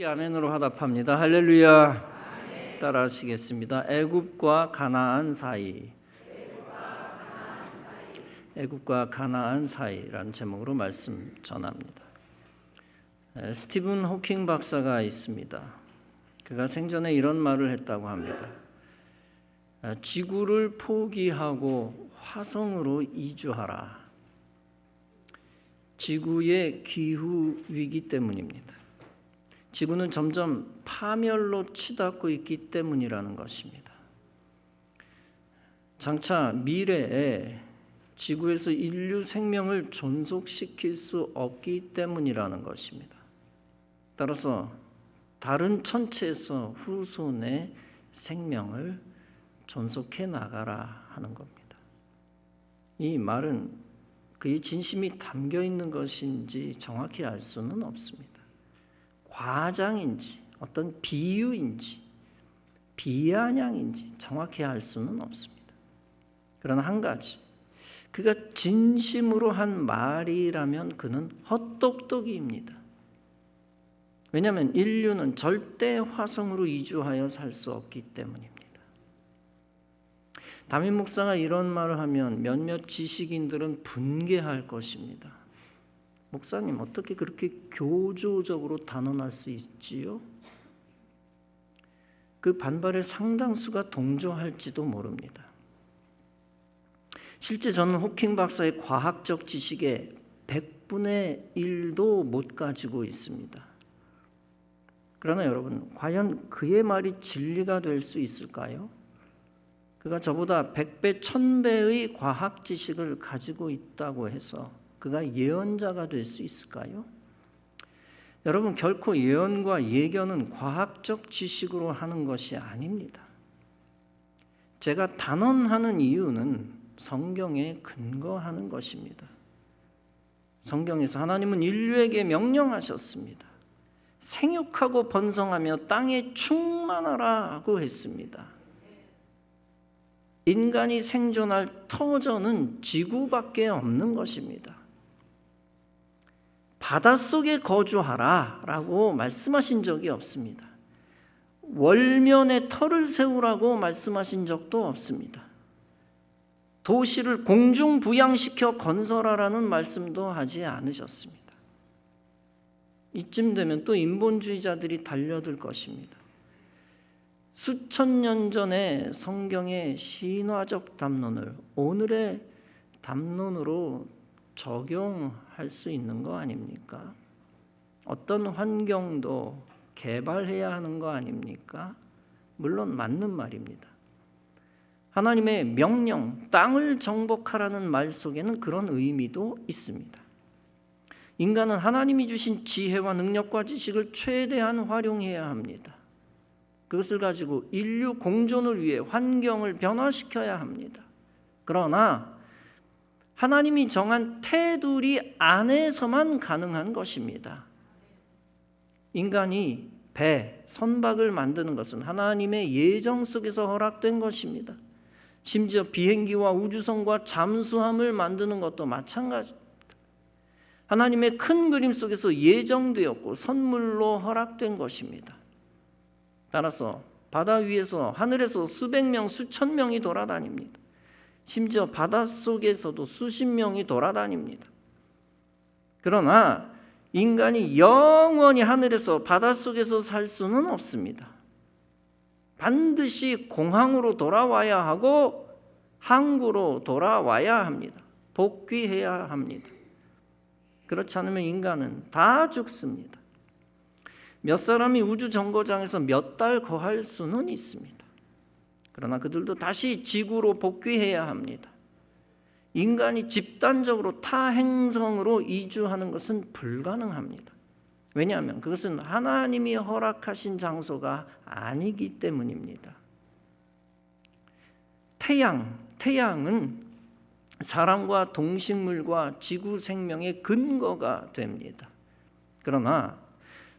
아멘으로 화답합니다. 할렐루야. 따라 하시겠습니다. 애굽과 가나안 사이. 애굽과 가나안 사이라는 제목으로 말씀 전합니다. 스티븐 호킹 박사가 있습니다. 그가 생전에 이런 말을 했다고 합니다. 지구를 포기하고 화성으로 이주하라. 지구의 기후 위기 때문입니다. 지구는 점점 파멸로 치닫고 있기 때문이라는 것입니다. 장차 미래에 지구에서 인류 생명을 존속시킬 수 없기 때문이라는 것입니다. 따라서 다른 천체에서 후손의 생명을 존속해 나가라 하는 겁니다. 이 말은 그의 진심이 담겨 있는 것인지 정확히 알 수는 없습니다. 과장인지 어떤 비유인지 비아냥인지 정확히 알 수는 없습니다. 그러나 한 가지, 그가 진심으로 한 말이라면 그는 헛똑똑이입니다. 왜냐하면 인류는 절대 화성으로 이주하여 살 수 없기 때문입니다. 담임 목사가 이런 말을 하면 몇몇 지식인들은 분개할 것입니다. 목사님, 어떻게 그렇게 교조적으로 단언할 수 있지요? 그 반발의 상당수가 동조할지도 모릅니다. 실제 저는 호킹 박사의 과학적 지식의 100분의 1도 못 가지고 있습니다. 그러나 여러분, 과연 그의 말이 진리가 될 수 있을까요? 그가 저보다 100배, 1000배의 과학 지식을 가지고 있다고 해서 그가 예언자가 될 수 있을까요? 여러분, 결코 예언과 예견은 과학적 지식으로 하는 것이 아닙니다. 제가 단언하는 이유는 성경에 근거하는 것입니다. 성경에서 하나님은 인류에게 명령하셨습니다. 생육하고 번성하며 땅에 충만하라고 했습니다. 인간이 생존할 터전은 지구밖에 없는 것입니다. 바닷속에 거주하라 라고 말씀하신 적이 없습니다. 월면에 터를 세우라고 말씀하신 적도 없습니다. 도시를 공중부양시켜 건설하라는 말씀도 하지 않으셨습니다. 이쯤 되면 또 인본주의자들이 달려들 것입니다. 수천 년 전에 성경의 신화적 담론을 오늘의 담론으로 적용할 수 있는 거 아닙니까? 어떤 환경도 개발해야 하는 거 아닙니까? 물론 맞는 말입니다. 하나님의 명령, 땅을 정복하라는 말 속에는 그런 의미도 있습니다. 인간은 하나님이 주신 지혜와 능력과 지식을 최대한 활용해야 합니다. 그것을 가지고 인류 공존을 위해 환경을 변화시켜야 합니다. 그러나 하나님이 정한 테두리 안에서만 가능한 것입니다. 인간이 배, 선박을 만드는 것은 하나님의 예정 속에서 허락된 것입니다. 심지어 비행기와 우주선과 잠수함을 만드는 것도 마찬가지입니다. 하나님의 큰 그림 속에서 예정되었고 선물로 허락된 것입니다. 따라서 바다 위에서 하늘에서 수백 명, 수천 명이 돌아다닙니다. 심지어 바닷속에서도 수십 명이 돌아다닙니다. 그러나 인간이 영원히 하늘에서 바닷속에서 살 수는 없습니다. 반드시 공항으로 돌아와야 하고 항구로 돌아와야 합니다. 복귀해야 합니다. 그렇지 않으면 인간은 다 죽습니다. 몇 사람이 우주 정거장에서 몇 달 거할 수는 있습니다. 그러나 그들도 다시 지구로 복귀해야 합니다. 인간이 집단적으로 타 행성으로 이주하는 것은 불가능합니다. 왜냐하면 그것은 하나님이 허락하신 장소가 아니기 때문입니다. 태양은 사람과 동식물과 지구 생명의 근거가 됩니다. 그러나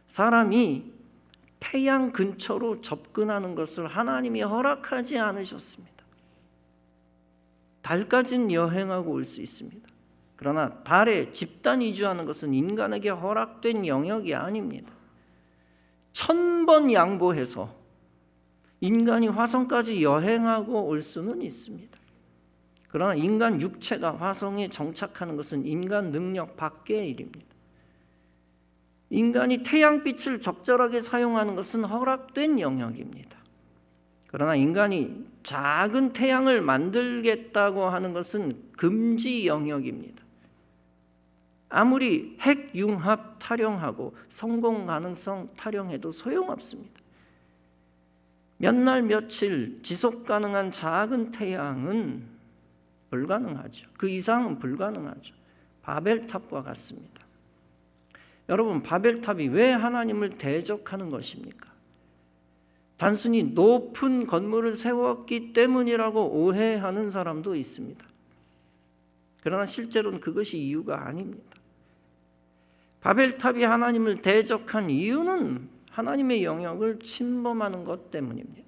사람이 태양 근처로 접근하는 것을 하나님이 허락하지 않으셨습니다. 달까지는 여행하고 올 수 있습니다. 그러나 달에 집단 이주하는 것은 인간에게 허락된 영역이 아닙니다. 1000번 양보해서 인간이 화성까지 여행하고 올 수는 있습니다. 그러나 인간 육체가 화성에 정착하는 것은 인간 능력 밖의 일입니다. 인간이 태양빛을 적절하게 사용하는 것은 허락된 영역입니다. 그러나 인간이 작은 태양을 만들겠다고 하는 것은 금지 영역입니다. 아무리 핵융합 타령하고 성공 가능성 타령해도 소용없습니다. 몇 날 며칠 지속 가능한 작은 태양은 불가능하죠. 그 이상은 불가능하죠. 바벨탑과 같습니다. 여러분, 바벨탑이 왜 하나님을 대적하는 것입니까? 단순히 높은 건물을 세웠기 때문이라고 오해하는 사람도 있습니다. 그러나 실제로는 그것이 이유가 아닙니다. 바벨탑이 하나님을 대적한 이유는 하나님의 영역을 침범하는 것 때문입니다.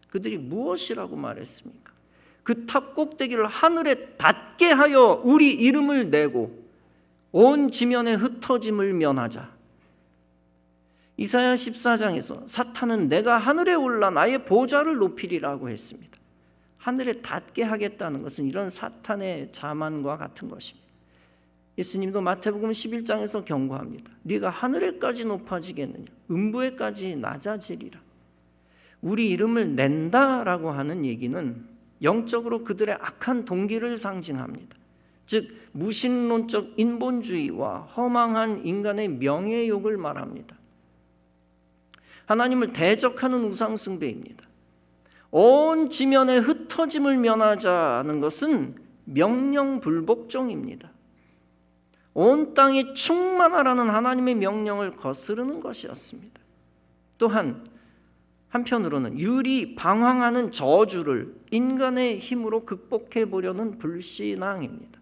그들이 무엇이라고 말했습니까? 그 탑 꼭대기를 하늘에 닿게 하여 우리 이름을 내고 온 지면에 흩어짐을 면하자. 이사야 14장에서 사탄은 내가 하늘에 올라 나의 보좌를 높이리라고 했습니다. 하늘에 닿게 하겠다는 것은 이런 사탄의 자만과 같은 것입니다. 예수님도 마태복음 11장에서 경고합니다. 네가 하늘에까지 높아지겠느냐, 음부에까지 낮아지리라. 우리 이름을 낸다라고 하는 얘기는 영적으로 그들의 악한 동기를 상징합니다. 즉 무신론적 인본주의와 허망한 인간의 명예욕을 말합니다. 하나님을 대적하는 우상숭배입니다. 온 지면에 흩어짐을 면하자는 것은 명령불복종입니다. 온 땅에 충만하라는 하나님의 명령을 거스르는 것이었습니다. 또한 한편으로는 유리 방황하는 저주를 인간의 힘으로 극복해 보려는 불신앙입니다.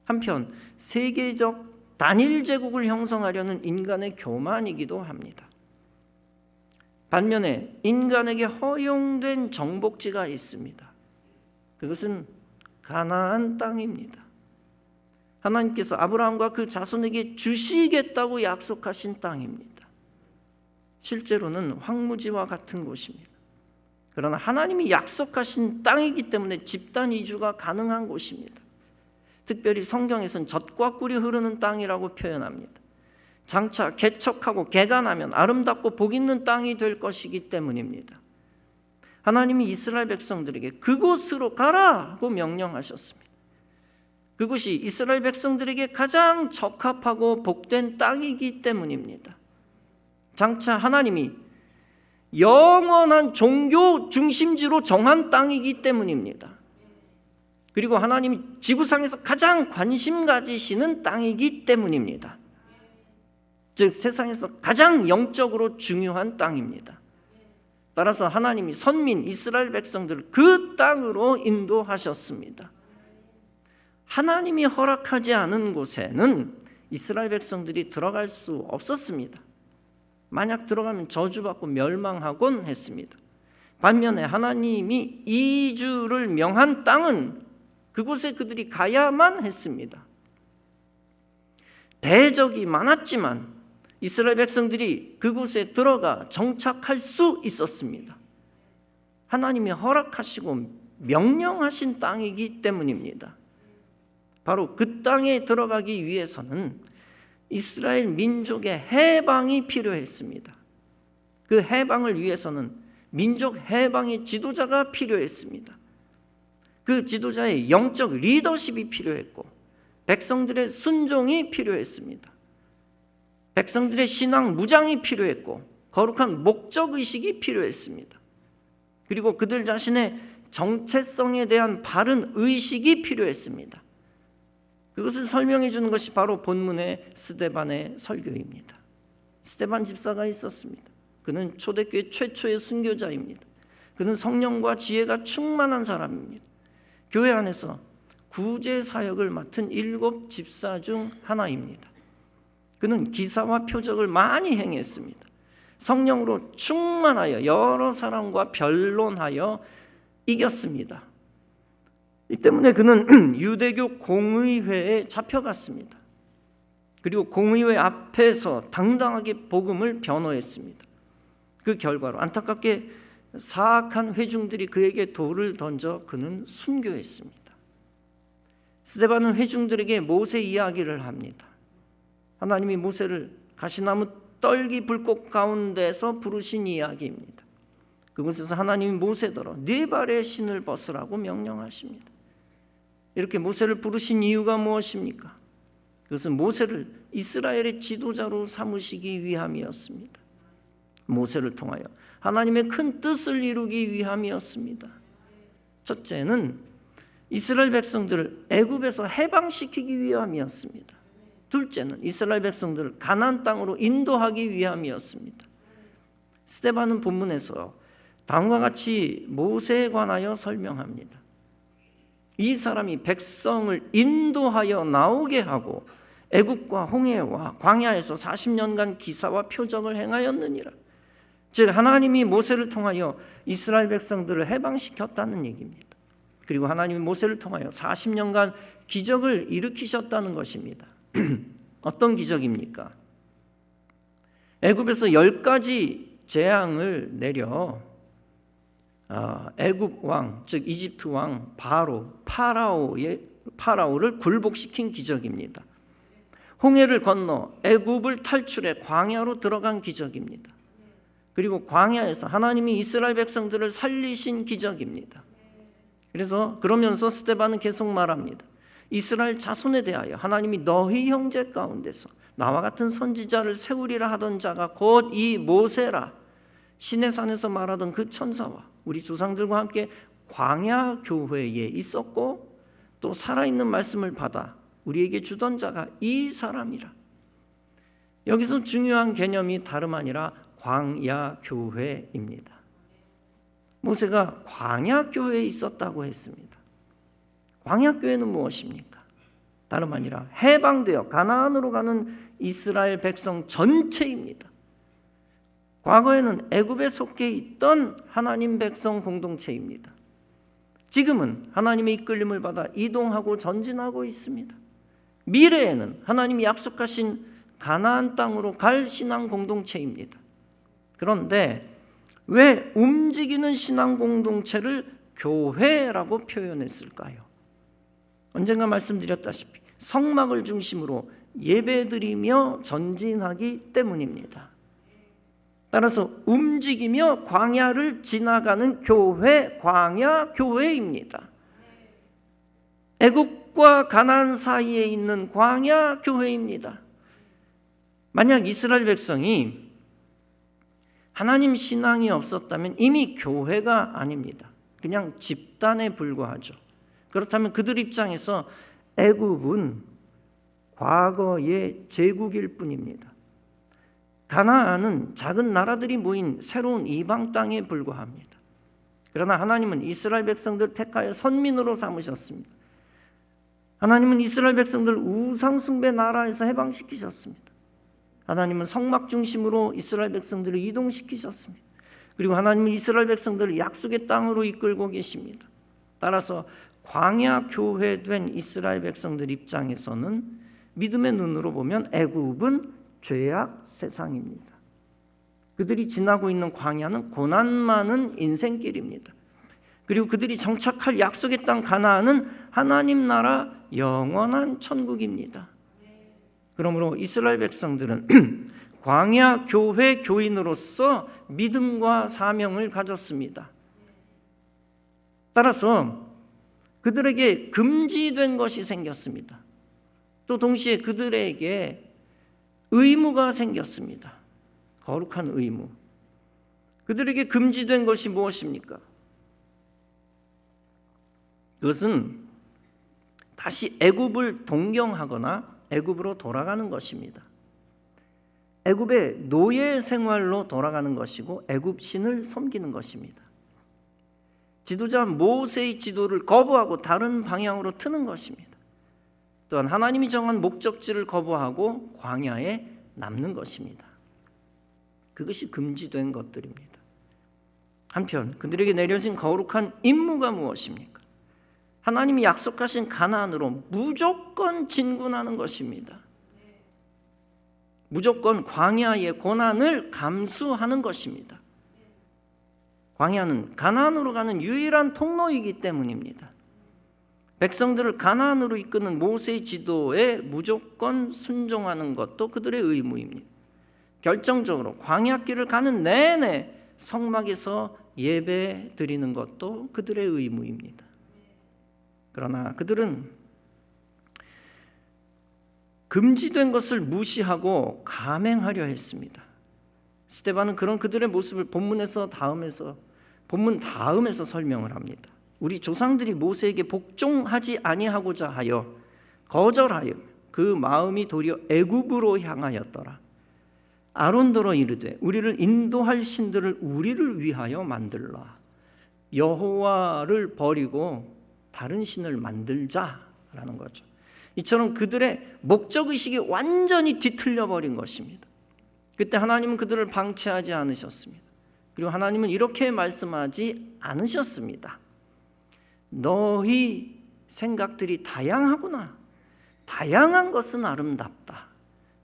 한편 세계적 단일 제국을 형성하려는 인간의 교만이기도 합니다. 반면에 인간에게 허용된 정복지가 있습니다. 그것은 가나안 땅입니다. 하나님께서 아브라함과 그 자손에게 주시겠다고 약속하신 땅입니다. 실제로는 황무지와 같은 곳입니다. 그러나 하나님이 약속하신 땅이기 때문에 집단 이주가 가능한 곳입니다. 특별히 성경에서는 젖과 꿀이 흐르는 땅이라고 표현합니다. 장차 개척하고 개간하면 아름답고 복 있는 땅이 될 것이기 때문입니다. 하나님이 이스라엘 백성들에게 그곳으로 가라고 명령하셨습니다. 그곳이 이스라엘 백성들에게 가장 적합하고 복된 땅이기 때문입니다. 장차 하나님이 영원한 종교 중심지로 정한 땅이기 때문입니다. 그리고 하나님이 지구상에서 가장 관심 가지시는 땅이기 때문입니다. 즉 세상에서 가장 영적으로 중요한 땅입니다. 따라서 하나님이 선민 이스라엘 백성들을 그 땅으로 인도하셨습니다. 하나님이 허락하지 않은 곳에는 이스라엘 백성들이 들어갈 수 없었습니다. 만약 들어가면 저주받고 멸망하곤 했습니다. 반면에 하나님이 이주를 명한 땅은 그곳에 그들이 가야만 했습니다. 대적이 많았지만 이스라엘 백성들이 그곳에 들어가 정착할 수 있었습니다. 하나님이 허락하시고 명령하신 땅이기 때문입니다. 바로 그 땅에 들어가기 위해서는 이스라엘 민족의 해방이 필요했습니다. 그 해방을 위해서는 민족 해방의 지도자가 필요했습니다. 그 지도자의 영적 리더십이 필요했고 백성들의 순종이 필요했습니다. 백성들의 신앙 무장이 필요했고 거룩한 목적의식이 필요했습니다. 그리고 그들 자신의 정체성에 대한 바른 의식이 필요했습니다. 그것을 설명해 주는 것이 바로 본문의 스데반의 설교입니다. 스데반 집사가 있었습니다. 그는 초대교회 최초의 순교자입니다. 그는 성령과 지혜가 충만한 사람입니다. 교회 안에서 구제 사역을 맡은 7 집사 중 하나입니다. 그는 기사와 표적을 많이 행했습니다. 성령으로 충만하여 여러 사람과 변론하여 이겼습니다. 이 때문에 그는 유대교 공의회에 잡혀갔습니다. 그리고 공의회 앞에서 당당하게 복음을 변호했습니다. 그 결과로 안타깝게 사악한 회중들이 그에게 돌을 던져 그는 순교했습니다. 스데반은 회중들에게 모세 이야기를 합니다. 하나님이 모세를 가시나무 떨기 불꽃 가운데서 부르신 이야기입니다. 그곳에서 하나님이 모세더러 네 발에 신을 벗으라고 명령하십니다. 이렇게 모세를 부르신 이유가 무엇입니까? 그것은 모세를 이스라엘의 지도자로 삼으시기 위함이었습니다. 모세를 통하여 하나님의 큰 뜻을 이루기 위함이었습니다. 첫째는 이스라엘 백성들을 애굽에서 해방시키기 위함이었습니다. 둘째는 이스라엘 백성들을 가나안 땅으로 인도하기 위함이었습니다. 스데반은 본문에서 다음과 같이 모세에 관하여 설명합니다. 이 사람이 백성을 인도하여 나오게 하고 애굽과 홍해와 광야에서 40년간 기사와 표적을 행하였느니라. 즉 하나님이 모세를 통하여 이스라엘 백성들을 해방시켰다는 얘기입니다. 그리고 하나님이 모세를 통하여 40년간 기적을 일으키셨다는 것입니다. 어떤 기적입니까? 애굽에서 10가지 재앙을 내려 애굽 왕, 즉 이집트 왕 파라오를 굴복시킨 기적입니다. 홍해를 건너 애굽을 탈출해 광야로 들어간 기적입니다. 그리고 광야에서 하나님이 이스라엘 백성들을 살리신 기적입니다. 그러면서 스데반은 계속 말합니다. 이스라엘 자손에 대하여 하나님이 너희 형제 가운데서 나와 같은 선지자를 세우리라 하던 자가 곧 이 모세라. 시내산에서 말하던 그 천사와 우리 조상들과 함께 광야 교회에 있었고 또 살아있는 말씀을 받아 우리에게 주던 자가 이 사람이라. 여기서 중요한 개념이 다름 아니라 광야 교회입니다. 모세가 광야 교회에 있었다고 했습니다. 광야 교회는 무엇입니까? 다름 아니라 해방되어 가나안으로 가는 이스라엘 백성 전체입니다. 과거에는 애굽에 속해 있던 하나님 백성 공동체입니다. 지금은 하나님의 이끌림을 받아 이동하고 전진하고 있습니다. 미래에는 하나님이 약속하신 가나안 땅으로 갈 신앙 공동체입니다. 그런데 왜 움직이는 신앙 공동체를 교회라고 표현했을까요? 언젠가 말씀드렸다시피 성막을 중심으로 예배드리며 전진하기 때문입니다. 따라서 움직이며 광야를 지나가는 교회, 광야 교회입니다. 애굽과 가나안 사이에 있는 광야 교회입니다. 만약 이스라엘 백성이 하나님 신앙이 없었다면 이미 교회가 아닙니다. 그냥 집단에 불과하죠. 그렇다면 그들 입장에서 애굽은 과거의 제국일 뿐입니다. 가나안은 작은 나라들이 모인 새로운 이방 땅에 불과합니다. 그러나 하나님은 이스라엘 백성들을 택하여 선민으로 삼으셨습니다. 하나님은 이스라엘 백성들을 우상 숭배 나라에서 해방시키셨습니다. 하나님은 성막 중심으로 이스라엘 백성들을 이동시키셨습니다. 그리고 하나님은 이스라엘 백성들을 약속의 땅으로 이끌고 계십니다. 따라서 광야 교회된 이스라엘 백성들 입장에서는 믿음의 눈으로 보면 애굽은 죄악 세상입니다. 그들이 지나고 있는 광야는 고난 많은 인생길입니다. 그리고 그들이 정착할 약속의 땅 가나안은 하나님 나라 영원한 천국입니다. 그러므로 이스라엘 백성들은 광야 교회 교인으로서 믿음과 사명을 가졌습니다. 따라서 그들에게 금지된 것이 생겼습니다. 또 동시에 그들에게 의무가 생겼습니다. 거룩한 의무. 그들에게 금지된 것이 무엇입니까? 그것은 다시 애굽을 동경하거나 애굽으로 돌아가는 것입니다. 애굽의 노예 생활로 돌아가는 것이고 애굽 신을 섬기는 것입니다. 지도자 모세의 지도를 거부하고 다른 방향으로 트는 것입니다. 또한 하나님이 정한 목적지를 거부하고 광야에 남는 것입니다. 그것이 금지된 것들입니다. 한편 그들에게 내려진 거룩한 임무가 무엇입니까? 하나님이 약속하신 가나안으로 무조건 진군하는 것입니다. 무조건 광야의 고난을 감수하는 것입니다. 광야는 가나안으로 가는 유일한 통로이기 때문입니다. 백성들을 가나안으로 이끄는 모세의 지도에 무조건 순종하는 것도 그들의 의무입니다. 결정적으로 광야길을 가는 내내 성막에서 예배 드리는 것도 그들의 의무입니다. 그러나 그들은 금지된 것을 무시하고 감행하려 했습니다. 스데반은 그런 그들의 모습을 본문 다음에서 설명을 합니다. 우리 조상들이 모세에게 복종하지 아니하고자 하여 거절하여 그 마음이 도리어 애굽으로 향하였더라. 아론더러 이르되 우리를 인도할 신들을 우리를 위하여 만들라. 여호와를 버리고 다른 신을 만들자라는 거죠. 이처럼 그들의 목적의식이 완전히 뒤틀려 버린 것입니다. 그때 하나님은 그들을 방치하지 않으셨습니다. 그리고 하나님은 이렇게 말씀하지 않으셨습니다. 너희 생각들이 다양하구나. 다양한 것은 아름답다.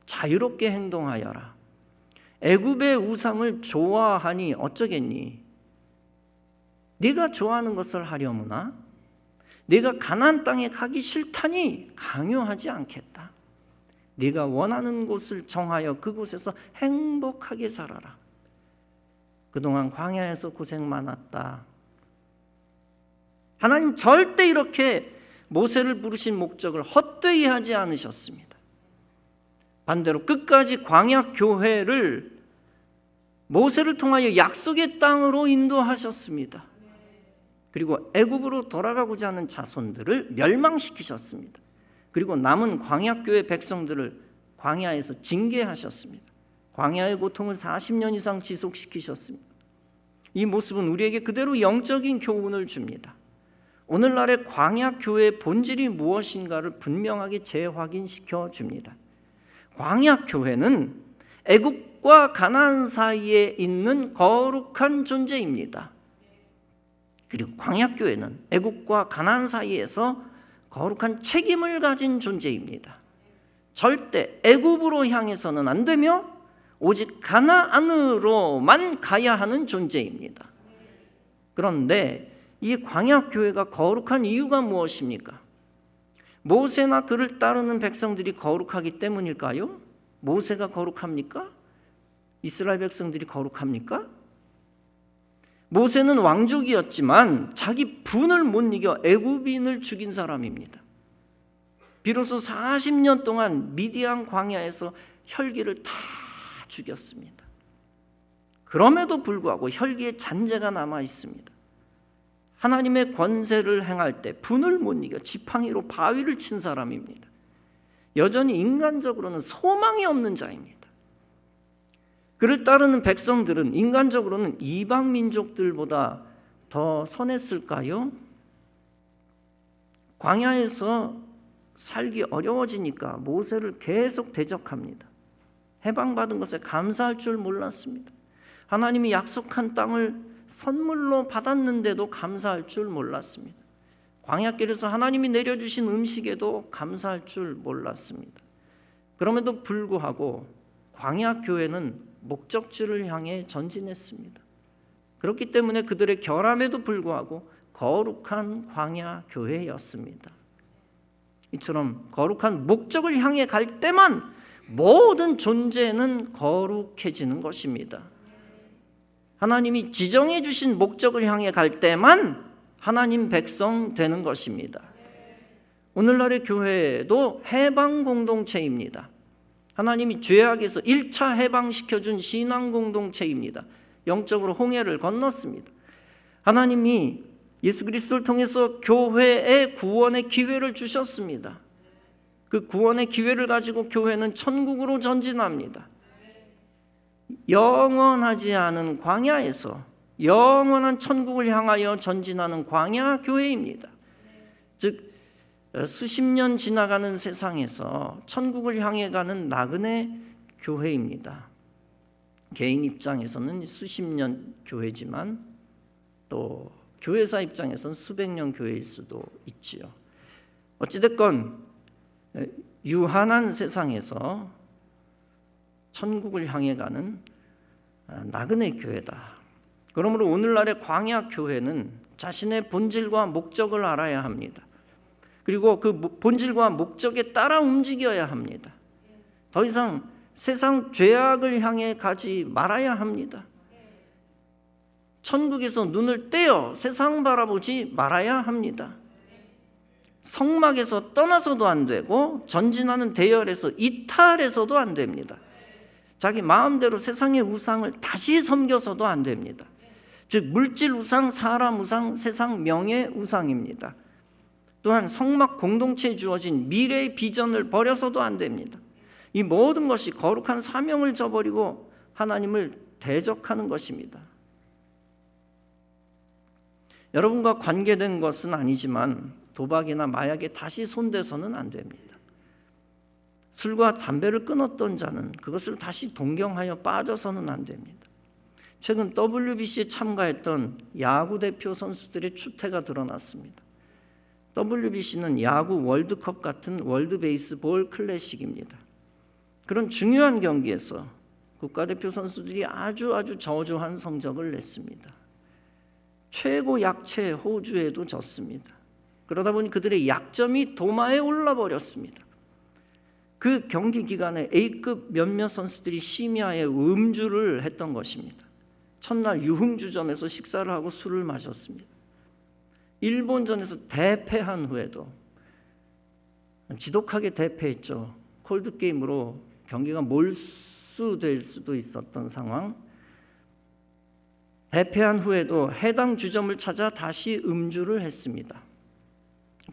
자유롭게 행동하여라. 애굽의 우상을 좋아하니 어쩌겠니? 네가 좋아하는 것을 하려무나? 네가 가나안 땅에 가기 싫다니 강요하지 않겠다. 네가 원하는 곳을 정하여 그곳에서 행복하게 살아라. 그동안 광야에서 고생 많았다. 하나님 절대 이렇게 모세를 부르신 목적을 헛되이 하지 않으셨습니다. 반대로 끝까지 광야 교회를 모세를 통하여 약속의 땅으로 인도하셨습니다. 그리고 애굽으로 돌아가고자 하는 자손들을 멸망시키셨습니다. 그리고 남은 광야교회 백성들을 광야에서 징계하셨습니다. 광야의 고통을 40년 이상 지속시키셨습니다. 이 모습은 우리에게 그대로 영적인 교훈을 줍니다. 오늘날의 광야교회의 본질이 무엇인가를 분명하게 재확인시켜 줍니다. 광야교회는 애굽과 가나안 사이에 있는 거룩한 존재입니다. 그리고 광야교회는 애굽과 가나안 사이에서 거룩한 책임을 가진 존재입니다. 절대 애굽으로 향해서는 안 되며 오직 가나안으로만 가야 하는 존재입니다. 그런데 이 광야교회가 거룩한 이유가 무엇입니까? 모세나 그를 따르는 백성들이 거룩하기 때문일까요? 모세가 거룩합니까? 이스라엘 백성들이 거룩합니까? 모세는 왕족이었지만 자기 분을 못 이겨 애굽인을 죽인 사람입니다. 비로소 40년 동안 미디안 광야에서 혈기를 다 죽였습니다. 그럼에도 불구하고 혈기의 잔재가 남아 있습니다. 하나님의 권세를 행할 때 분을 못 이겨 지팡이로 바위를 친 사람입니다. 여전히 인간적으로는 소망이 없는 자입니다. 그를 따르는 백성들은 인간적으로는 이방 민족들보다 더 선했을까요? 광야에서 살기 어려워지니까 모세를 계속 대적합니다. 해방받은 것에 감사할 줄 몰랐습니다. 하나님이 약속한 땅을 선물로 받았는데도 감사할 줄 몰랐습니다. 광야길에서 하나님이 내려주신 음식에도 감사할 줄 몰랐습니다. 그럼에도 불구하고 광야교회는 목적지를 향해 전진했습니다. 그렇기 때문에 그들의 결함에도 불구하고 거룩한 광야교회였습니다. 이처럼 거룩한 목적을 향해 갈 때만 모든 존재는 거룩해지는 것입니다. 하나님이 지정해 주신 목적을 향해 갈 때만 하나님 백성 되는 것입니다. 오늘날의 교회도 해방 공동체입니다. 하나님이 죄악에서 1차 해방시켜준 신앙 공동체입니다. 영적으로 홍해를 건넜습니다. 하나님이 예수 그리스도를 통해서 교회에 구원의 기회를 주셨습니다. 그 구원의 기회를 가지고 교회는 천국으로 전진합니다. 영원하지 않은 광야에서 영원한 천국을 향하여 전진하는 광야 교회입니다. 즉 수십 년 지나가는 세상에서 천국을 향해 가는 나그네 교회입니다. 개인 입장에서는 수십 년 교회지만 또 교회사 입장에서는 수백 년 교회일 수도 있지요. 어찌됐건 유한한 세상에서 천국을 향해 가는 나그네 교회다. 그러므로 오늘날의 광야 교회는 자신의 본질과 목적을 알아야 합니다. 그리고 그 본질과 목적에 따라 움직여야 합니다. 더 이상 세상 죄악을 향해 가지 말아야 합니다. 천국에서 눈을 떼어 세상 바라보지 말아야 합니다. 성막에서 떠나서도 안 되고 전진하는 대열에서 이탈해서도 안 됩니다. 자기 마음대로 세상의 우상을 다시 섬겨서도 안 됩니다. 즉 물질 우상, 사람 우상, 세상 명예 우상입니다. 또한 성막 공동체에 주어진 미래의 비전을 버려서도 안 됩니다. 이 모든 것이 거룩한 사명을 저버리고 하나님을 대적하는 것입니다. 여러분과 관계된 것은 아니지만 도박이나 마약에 다시 손대서는 안 됩니다. 술과 담배를 끊었던 자는 그것을 다시 동경하여 빠져서는 안 됩니다. 최근 WBC에 참가했던 야구 대표 선수들의 추태가 드러났습니다. WBC는 야구 월드컵 같은 월드 베이스볼 클래식입니다. 그런 중요한 경기에서 국가대표 선수들이 아주 저조한 성적을 냈습니다. 최고 약체 호주에도 졌습니다. 그러다 보니 그들의 약점이 도마에 올라버렸습니다. 그 경기 기간에 A급 몇몇 선수들이 심야에 음주를 했던 것입니다. 첫날 유흥주점에서 식사를 하고 술을 마셨습니다. 일본전에서 대패한 후에도 지독하게 대패했죠. 콜드게임으로 경기가 몰수될 수도 있었던 상황. 대패한 후에도 해당 주점을 찾아 다시 음주를 했습니다.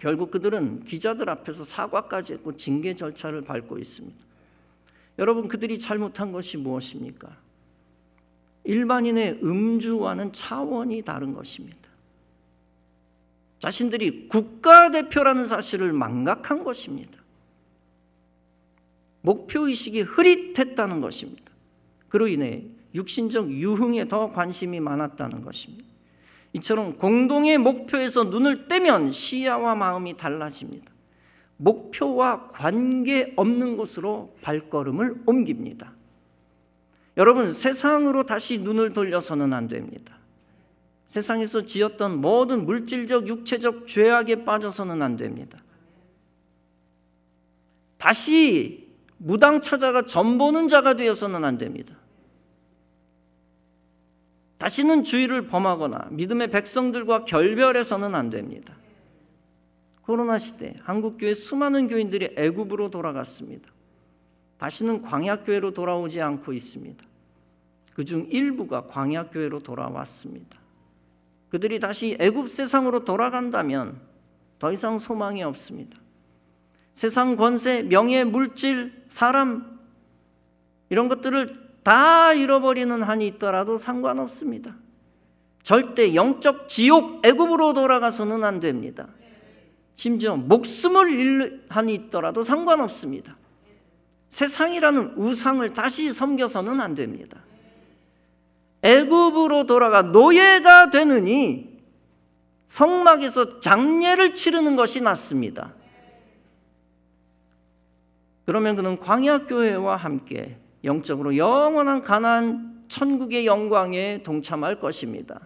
결국 그들은 기자들 앞에서 사과까지 했고 징계 절차를 밟고 있습니다. 여러분, 그들이 잘못한 것이 무엇입니까? 일반인의 음주와는 차원이 다른 것입니다. 자신들이 국가대표라는 사실을 망각한 것입니다. 목표의식이 흐릿했다는 것입니다. 그로 인해 육신적 유흥에 더 관심이 많았다는 것입니다. 이처럼 공동의 목표에서 눈을 떼면 시야와 마음이 달라집니다. 목표와 관계없는 곳으로 발걸음을 옮깁니다. 여러분, 세상으로 다시 눈을 돌려서는 안 됩니다. 세상에서 지었던 모든 물질적, 육체적 죄악에 빠져서는 안 됩니다. 다시 무당 찾아가 점보는 자가 되어서는 안 됩니다. 다시는 주의를 범하거나 믿음의 백성들과 결별해서는 안 됩니다. 코로나 시대 한국교회 수많은 교인들이 애굽으로 돌아갔습니다. 다시는 광야교회로 돌아오지 않고 있습니다. 그중 일부가 광야교회로 돌아왔습니다. 그들이 다시 애굽 세상으로 돌아간다면 더 이상 소망이 없습니다. 세상 권세, 명예, 물질, 사람 이런 것들을 다 잃어버리는 한이 있더라도 상관없습니다. 절대 영적 지옥 애굽으로 돌아가서는 안 됩니다. 심지어 목숨을 잃는 한이 있더라도 상관없습니다. 세상이라는 우상을 다시 섬겨서는 안 됩니다. 애굽으로 돌아가 노예가 되느니 성막에서 장례를 치르는 것이 낫습니다. 그러면 그는 광야교회와 함께 영적으로 영원한 가나안 천국의 영광에 동참할 것입니다.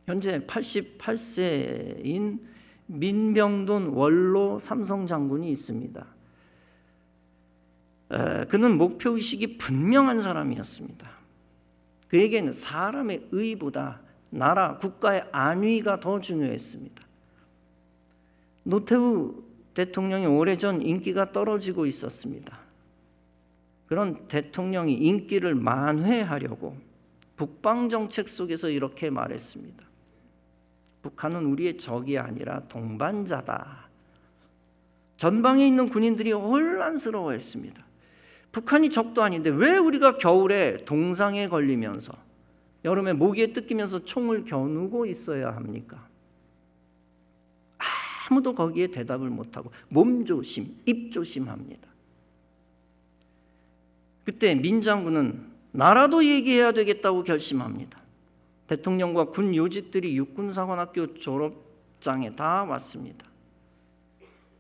현재 88세인 민병돈 원로 삼성 장군이 있습니다. 그는 목표의식이 분명한 사람이었습니다. 그에게는 사람의 의보다 나라, 국가의 안위가 더 중요했습니다. 노태우 대통령이 오래전 인기가 떨어지고 있었습니다. 그런 대통령이 인기를 만회하려고 북방정책 속에서 이렇게 말했습니다. 북한은 우리의 적이 아니라 동반자다. 전방에 있는 군인들이 혼란스러워했습니다. 북한이 적도 아닌데 왜 우리가 겨울에 동상에 걸리면서 여름에 모기에 뜯기면서 총을 겨누고 있어야 합니까? 아무도 거기에 대답을 못하고 몸조심, 입조심합니다. 그때 민 장군은 나라도 얘기해야 되겠다고 결심합니다. 대통령과 군 요직들이 육군사관학교 졸업장에 다 왔습니다.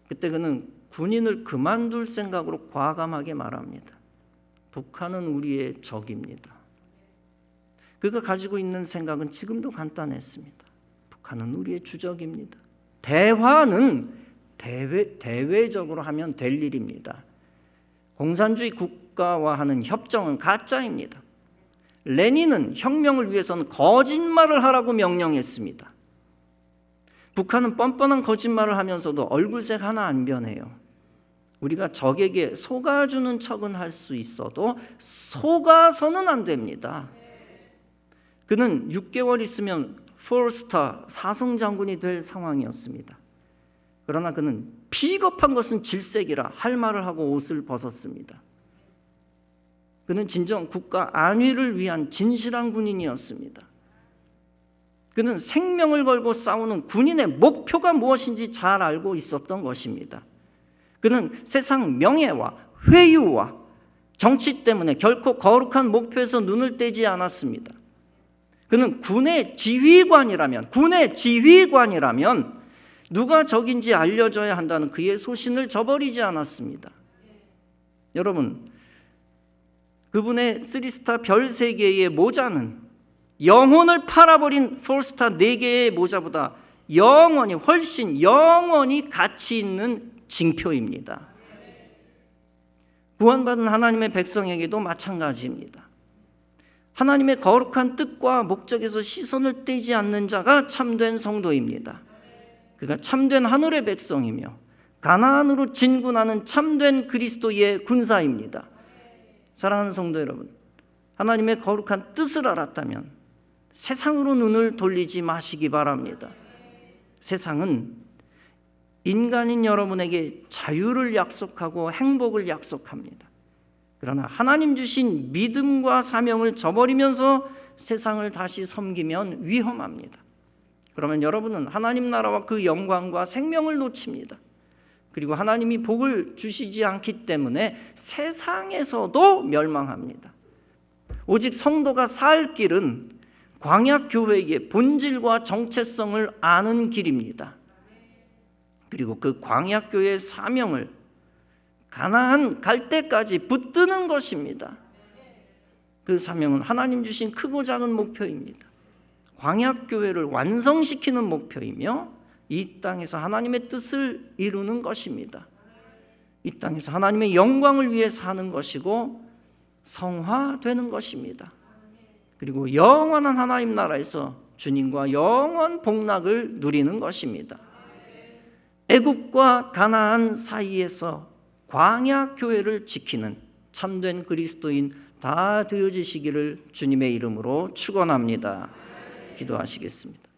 그때 그는 군인을 그만둘 생각으로 과감하게 말합니다. 북한은 우리의 적입니다. 그가 가지고 있는 생각은 지금도 간단했습니다. 북한은 우리의 주적입니다. 대화는 대외적으로 하면 될 일입니다. 공산주의 국가와 하는 협정은 가짜입니다. 레닌은 혁명을 위해서는 거짓말을 하라고 명령했습니다. 북한은 뻔뻔한 거짓말을 하면서도 얼굴색 하나 안 변해요. 우리가 적에게 속아주는 척은 할 수 있어도 속아서는 안 됩니다. 그는 6개월 있으면 4스타 사성장군이 될 상황이었습니다. 그러나 그는 비겁한 것은 질색이라 할 말을 하고 옷을 벗었습니다. 그는 진정 국가 안위를 위한 진실한 군인이었습니다. 그는 생명을 걸고 싸우는 군인의 목표가 무엇인지 잘 알고 있었던 것입니다. 그는 세상 명예와 회유와 정치 때문에 결코 거룩한 목표에서 눈을 떼지 않았습니다. 그는 군의 지휘관이라면 누가 적인지 알려줘야 한다는 그의 소신을 저버리지 않았습니다. 여러분, 그분의 3스타 별 3개의 모자는 영혼을 팔아버린 4스타 4개의 모자보다 훨씬 영원히 가치 있는 징표입니다. 구원받은 하나님의 백성에게도 마찬가지입니다. 하나님의 거룩한 뜻과 목적에서 시선을 떼지 않는 자가 참된 성도입니다. 그가 참된 하늘의 백성이며 가나안으로 진군하는 참된 그리스도의 군사입니다. 사랑하는 성도 여러분, 하나님의 거룩한 뜻을 알았다면 세상으로 눈을 돌리지 마시기 바랍니다. 세상은 인간인 여러분에게 자유를 약속하고 행복을 약속합니다. 그러나 하나님 주신 믿음과 사명을 저버리면서 세상을 다시 섬기면 위험합니다. 그러면 여러분은 하나님 나라와 그 영광과 생명을 놓칩니다. 그리고 하나님이 복을 주시지 않기 때문에 세상에서도 멸망합니다. 오직 성도가 살 길은 광야교회의 본질과 정체성을 아는 길입니다. 그리고 그 광야교회의 사명을 가나안 갈 때까지 붙드는 것입니다. 그 사명은 하나님 주신 크고 작은 목표입니다. 광야교회를 완성시키는 목표이며 이 땅에서 하나님의 뜻을 이루는 것입니다. 이 땅에서 하나님의 영광을 위해 사는 것이고 성화되는 것입니다. 그리고 영원한 하나님 나라에서 주님과 영원 복락을 누리는 것입니다. 애굽과 가나안 사이에서 광야 교회를 지키는 참된 그리스도인 다 되어지시기를 주님의 이름으로 축원합니다. 기도하시겠습니다.